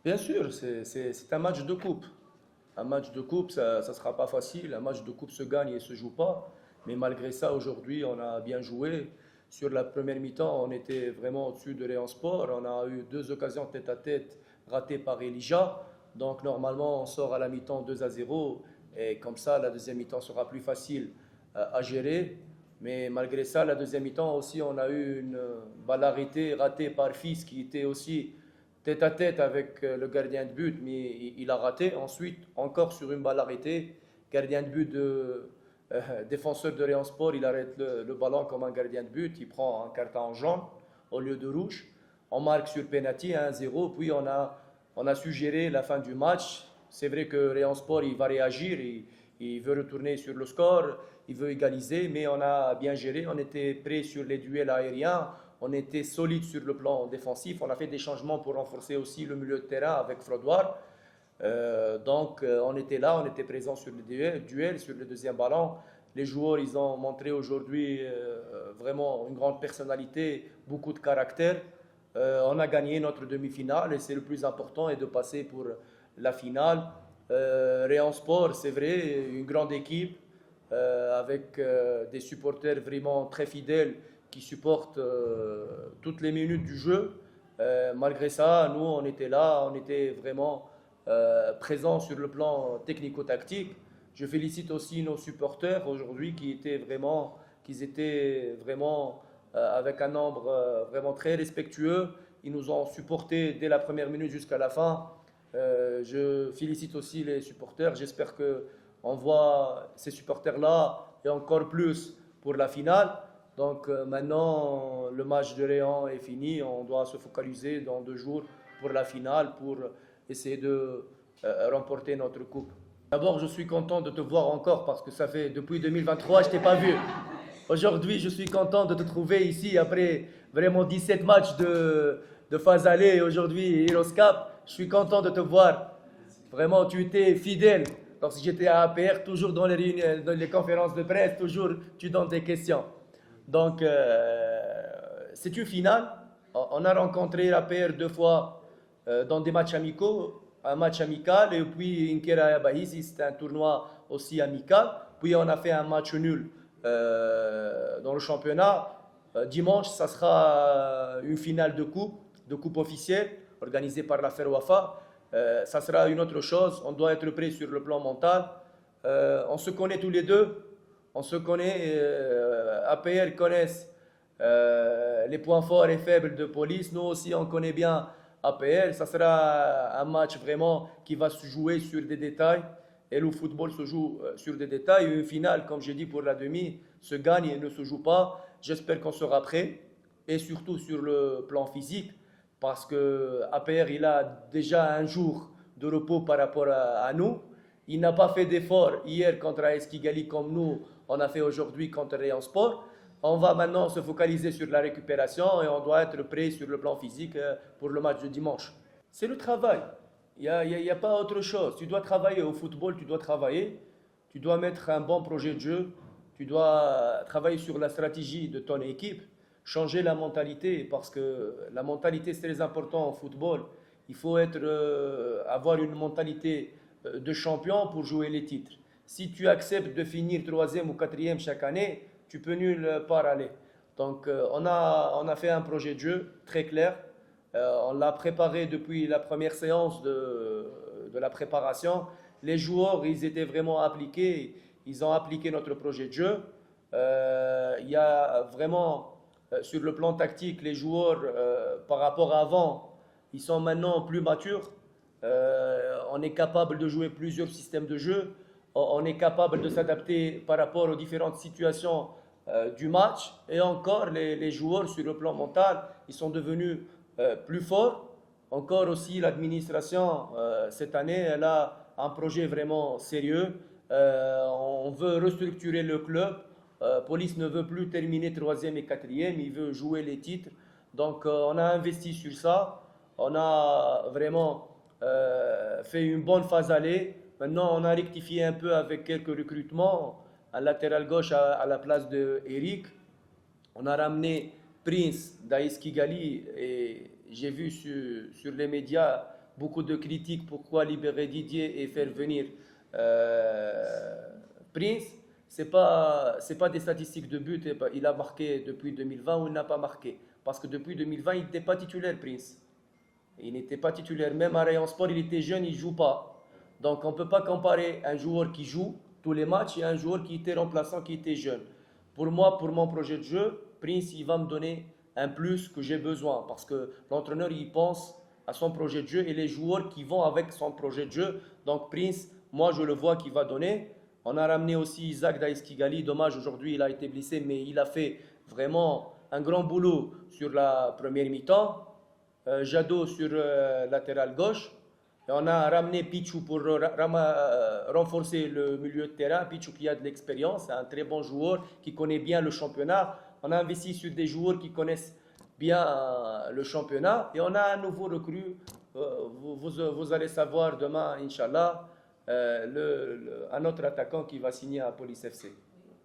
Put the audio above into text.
Bien sûr, c'est un match de coupe. Un match de coupe, ça ne sera pas facile. Un match de coupe se gagne et se joue pas. Mais malgré ça, aujourd'hui, on a bien joué. Sur la première mi-temps, on était vraiment au-dessus de Réan Sport. On a eu deux occasions tête-à-tête ratées par Elijah. Donc normalement, on sort à la mi-temps 2-0. Et comme ça, la deuxième mi-temps sera plus facile à gérer. Mais malgré ça, la deuxième mi-temps aussi, on a eu une balle arrêtée, ratée par Fils, qui était aussi tête à tête avec le gardien de but, mais il a raté. Ensuite, encore sur une balle arrêtée, gardien de but défenseur de Réan Sport, il arrête le ballon comme un gardien de but, il prend un carton jaune au lieu de rouge. On marque sur penalty 1-0, puis on a su gérer la fin du match. C'est vrai que Réan Sport, il va réagir, il veut retourner sur le score, il veut égaliser, mais on a bien géré, on était prêt sur les duels aériens, on était solide sur le plan défensif, on a fait des changements pour renforcer aussi le milieu de terrain avec Frodoir. On était là, on était présent sur le duel, sur le deuxième ballon. Les joueurs, ils ont montré aujourd'hui vraiment une grande personnalité, beaucoup de caractère. On a gagné notre demi-finale et c'est le plus important et de passer pour la finale. Réan Sport, c'est vrai, une grande équipe avec des supporters vraiment très fidèles qui supportent toutes les minutes du jeu. Malgré ça, nous, on était là, on était vraiment présents sur le plan technico-tactique. Je félicite aussi nos supporters aujourd'hui qui étaient vraiment avec un nombre vraiment très respectueux. Ils nous ont supportés dès la première minute jusqu'à la fin. Je félicite aussi les supporters. J'espère que on voit ces supporters-là et encore plus pour la finale. Donc maintenant, le match de Réan est fini. On doit se focaliser dans 2 jours pour la finale, pour essayer de remporter notre coupe. D'abord, je suis content de te voir encore parce que ça fait depuis 2023, je ne t'ai pas vu. Aujourd'hui, je suis content de te trouver ici après vraiment 17 matchs de phase aller et aujourd'hui Heroes Cup. Je suis content de te voir. Vraiment, tu étais fidèle. Lorsque j'étais à APR, toujours dans les réunions, dans les conférences de presse, toujours tu donnes des questions. Donc, c'est une finale. On a rencontré l'APR 2 fois dans des matchs amicaux, un match amical et puis Inkera Bahisi, c'était un tournoi aussi amical. Puis on a fait un match nul dans le championnat. Dimanche, ça sera une finale de coupe officielle organisée par la Ferwafa. Ça sera une autre chose. On doit être prêt sur le plan mental. On se connaît tous les deux. On se connaît. APR connaissent les points forts et faibles de Police. Nous aussi, on connaît bien APR. Ça sera un match vraiment qui va se jouer sur des détails. Et le football se joue sur des détails. Une finale, comme j'ai dit pour la demi, se gagne et ne se joue pas. J'espère qu'on sera prêt. Et surtout sur le plan physique. Parce que APR, il a déjà un jour de repos par rapport à nous. Il n'a pas fait d'effort hier contre AS Kigali comme nous, on a fait aujourd'hui contre Rayon Sport. On va maintenant se focaliser sur la récupération et on doit être prêt sur le plan physique pour le match de dimanche. C'est le travail. Il y a pas autre chose. Tu dois travailler au football, tu dois travailler. Tu dois mettre un bon projet de jeu. Tu dois travailler sur la stratégie de ton équipe. Changer la mentalité parce que la mentalité c'est très important au football. Il faut avoir une mentalité de champion pour jouer les titres. Si tu acceptes de finir troisième ou quatrième chaque année, tu peux nulle part aller. Donc on a fait un projet de jeu très clair. On l'a préparé depuis la première séance de la préparation. Les joueurs, ils étaient vraiment appliqués. Ils ont appliqué notre projet de jeu. Il y a vraiment, sur le plan tactique, les joueurs, par rapport à avant, ils sont maintenant plus matures. On est capable de jouer plusieurs systèmes de jeu. On est capable de s'adapter par rapport aux différentes situations du match. Et encore, les joueurs, sur le plan mental, ils sont devenus plus forts. Encore aussi, l'administration, cette année, elle a un projet vraiment sérieux. On veut restructurer le club. Police ne veut plus terminer troisième et quatrième, il veut jouer les titres. Donc, on a investi sur ça. On a vraiment fait une bonne phase aller. Maintenant, on a rectifié un peu avec quelques recrutements. À latéral gauche, à la place de Eric. On a ramené Prince d'Aïs Kigali et j'ai vu sur les médias beaucoup de critiques pourquoi libérer Didier et faire venir Prince. C'est pas des statistiques de but. Il a marqué depuis 2020 ou il n'a pas marqué. Parce que depuis 2020, il n'était pas titulaire, Prince. Il n'était pas titulaire. Même à Rayon Sport, il était jeune, il ne joue pas. Donc on ne peut pas comparer un joueur qui joue tous les matchs et un joueur qui était remplaçant, qui était jeune. Pour moi, pour mon projet de jeu, Prince, il va me donner un plus que j'ai besoin. Parce que l'entraîneur, il pense à son projet de jeu et les joueurs qui vont avec son projet de jeu. Donc Prince, moi, je le vois qu'il va donner. On a ramené aussi Isaac Daïs-Kigali. Dommage, aujourd'hui, il a été blessé, mais il a fait vraiment un grand boulot sur la première mi-temps. Jadot sur latéral gauche. Et on a ramené Pichou pour renforcer le milieu de terrain. Pichou qui a de l'expérience, c'est un très bon joueur qui connaît bien le championnat. On a investi sur des joueurs qui connaissent bien le championnat. Et on a un nouveau recrue. Vous allez savoir demain, Inch'Allah, un autre attaquant qui va signer à Police FC.